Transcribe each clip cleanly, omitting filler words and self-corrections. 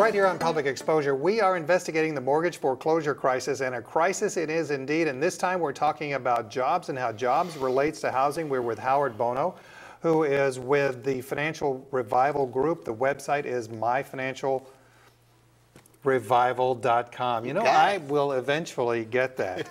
right here on Public Exposure, we are investigating the mortgage foreclosure crisis, and a crisis it is indeed. And this time we're talking about jobs and how jobs relates to housing. We're with Howard Bono, who is with the Financial Revival Group. The website is myfinancialrevival.com. You know, I will eventually get that.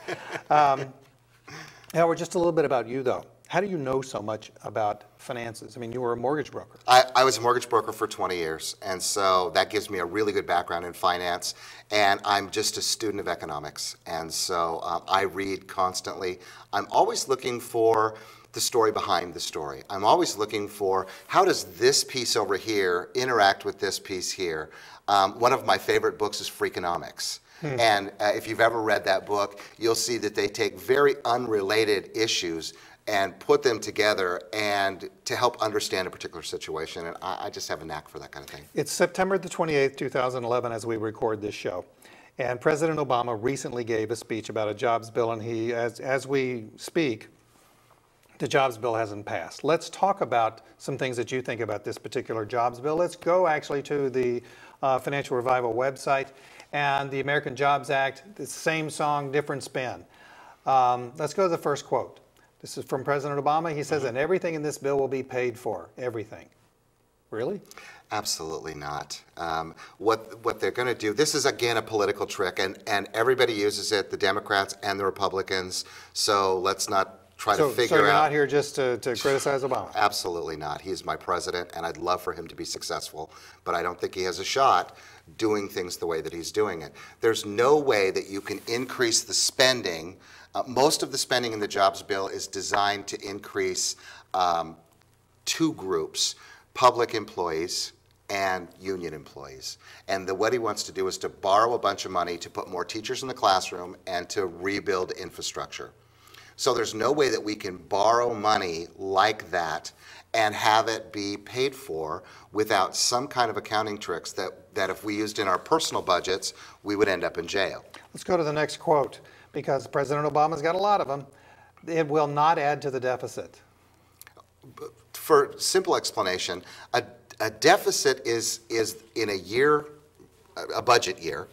Howard, just a little bit about you, though. How do you know so much about finances? I mean, you were a mortgage broker. I was a mortgage broker for 20 years, and so that gives me a really good background in finance, and I'm just a student of economics, and so I read constantly. I'm always looking for the story behind the story. I'm always looking for how does this piece over here interact with this piece here. One of my favorite books is Freakonomics. And if you've ever read that book, you'll see that they take very unrelated issues and put them together and to help understand a particular situation. And I just have a knack for that kind of thing. It's September the 28th, 2011, as we record this show. And President Obama recently gave a speech about a jobs bill, and he, as we speak, the jobs bill hasn't passed. Let's talk about some things that you think about this particular jobs bill. Let's go actually to the Financial Revival website and the American Jobs Act, the same song, different spin. Let's go to the first quote. This is from President Obama. He says, and everything in this bill will be paid for. Everything. Really? Absolutely not. What they're going to do, this is again a political trick, and everybody uses it, the Democrats and the Republicans, so let's not try to figure out. So you're not here just to criticize Obama? Absolutely not. He's my president, and I'd love for him to be successful, but I don't think he has a shot doing things the way that he's doing it. There's no way that you can increase the spending. Most of the spending in the jobs bill is designed to increase two groups, public employees and union employees. And what he wants to do is to borrow a bunch of money to put more teachers in the classroom and to rebuild infrastructure. So there's no way that we can borrow money like that and have it be paid for without some kind of accounting tricks that if we used in our personal budgets, we would end up in jail. Let's go to the next quote, because President Obama's got a lot of them. It will not add to the deficit. For simple explanation, a deficit is in a year, a budget year,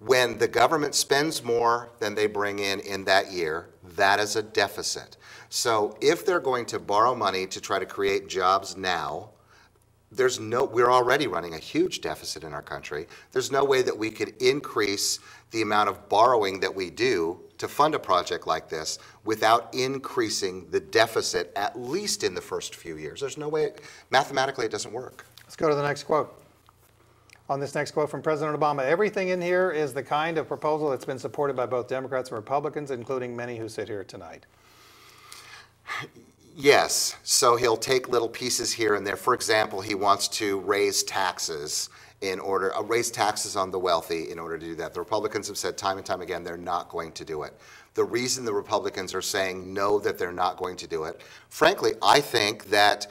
when the government spends more than they bring in that year, that is a deficit. So if they're going to borrow money to try to create jobs now, we're already running a huge deficit in our country. There's no way that we could increase the amount of borrowing that we do to fund a project like this without increasing the deficit, at least in the first few years. There's no way, mathematically it doesn't work. Let's go to the next quote. On this next quote from President Obama, everything in here is the kind of proposal that's been supported by both Democrats and Republicans, including many who sit here tonight. Yes, so he'll take little pieces here and there. For example, he wants to raise taxes raise taxes on the wealthy in order to do that. The Republicans have said time and time again they're not going to do it. The reason the Republicans are saying no, that they're not going to do it, frankly, I think that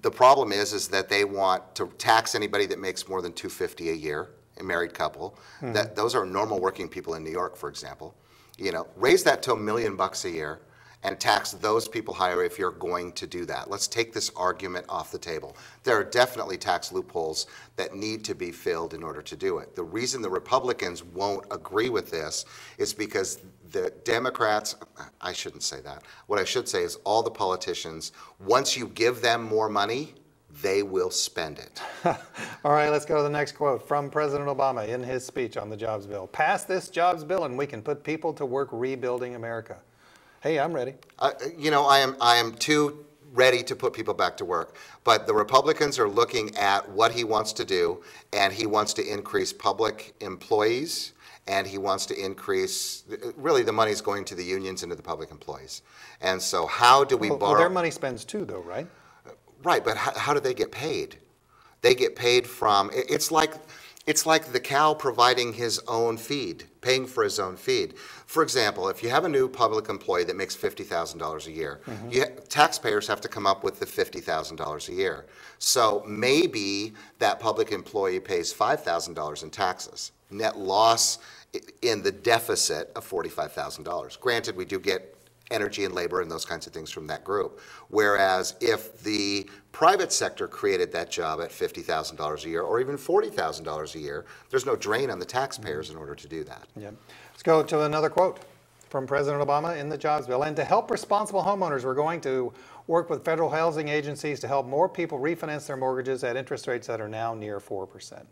the problem is that they want to tax anybody that makes more than $250 a year, a married couple. That those are normal working people in New York, for example. You know, raise that to $1 million a year and tax those people higher if you're going to do that. Let's take this argument off the table. There are definitely tax loopholes that need to be filled in order to do it. The reason the Republicans won't agree with this is because the Democrats, I shouldn't say that. What I should say is all the politicians, once you give them more money, they will spend it. All right, let's go to the next quote from President Obama in his speech on the jobs bill. Pass this jobs bill and we can put people to work rebuilding America. Hey, I'm ready. You know, I am too ready to put people back to work. But the Republicans are looking at what he wants to do, and he wants to increase public employees, and he wants to increase, really the money's going to the unions and to the public employees. And so how do we borrow? Well, their money spends too, though, right? Right, but how do they get paid? They get paid from, it's like the cow providing his own feed, paying for his own feed. For example, if you have a new public employee that makes $50,000 a year, taxpayers have to come up with the $50,000 a year. So maybe that public employee pays $5,000 in taxes. Net loss in the deficit of $45,000. Granted, we do get energy and labor and those kinds of things from that group. Whereas if the private sector created that job at $50,000 a year or even $40,000 a year, there's no drain on the taxpayers in order to do that. Yeah. Let's go to another quote from President Obama in the jobs bill. And to help responsible homeowners, we're going to work with federal housing agencies to help more people refinance their mortgages at interest rates that are now near 4%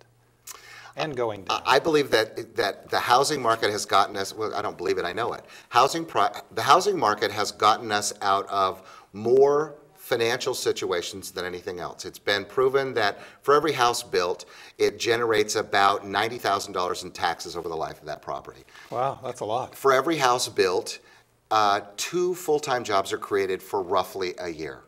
and going down. I believe that the housing market has gotten us, well, I don't believe it, I know it. The housing market has gotten us out of more financial situations than anything else. It's been proven that for every house built, it generates about $90,000 in taxes over the life of that property. Wow, that's a lot. For every house built, 2 full-time jobs are created for roughly a year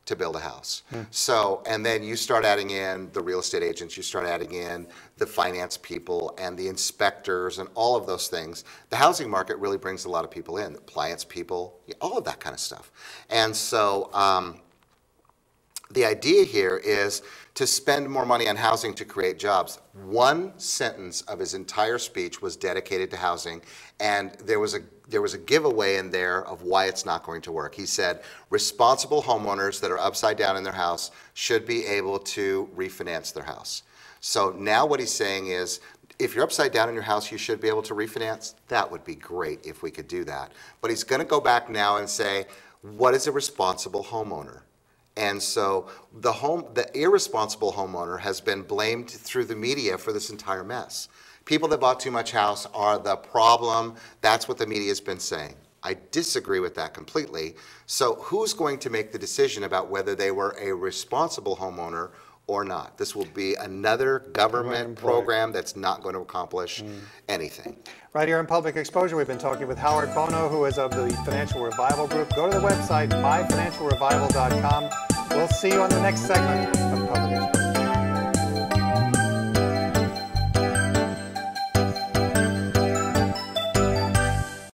to build a house. So, and then you start adding in the real estate agents, you start adding in the finance people and the inspectors and all of those things. The housing market really brings a lot of people in, the appliance people, all of that kind of stuff. And so the idea here is to spend more money on housing to create jobs. One sentence of his entire speech was dedicated to housing, and there was a giveaway in there of why it's not going to work. He said responsible homeowners that are upside down in their house should be able to refinance their house. So now what he's saying is, if you're upside down in your house, you should be able to refinance. That would be great if we could do that. But he's going to go back now and say, what is a responsible homeowner? And so the irresponsible homeowner has been blamed through the media for this entire mess. People that bought too much house are the problem. That's what the media has been saying. I disagree with that completely. So who's going to make the decision about whether they were a responsible homeowner or not? This will be another government program that's not going to accomplish anything. Right here in Public Exposure, we've been talking with Howard Bono, who is of the Financial Revival Group. Go to the website, myfinancialrevival.com. We'll see you on the next segment of Public Exposure.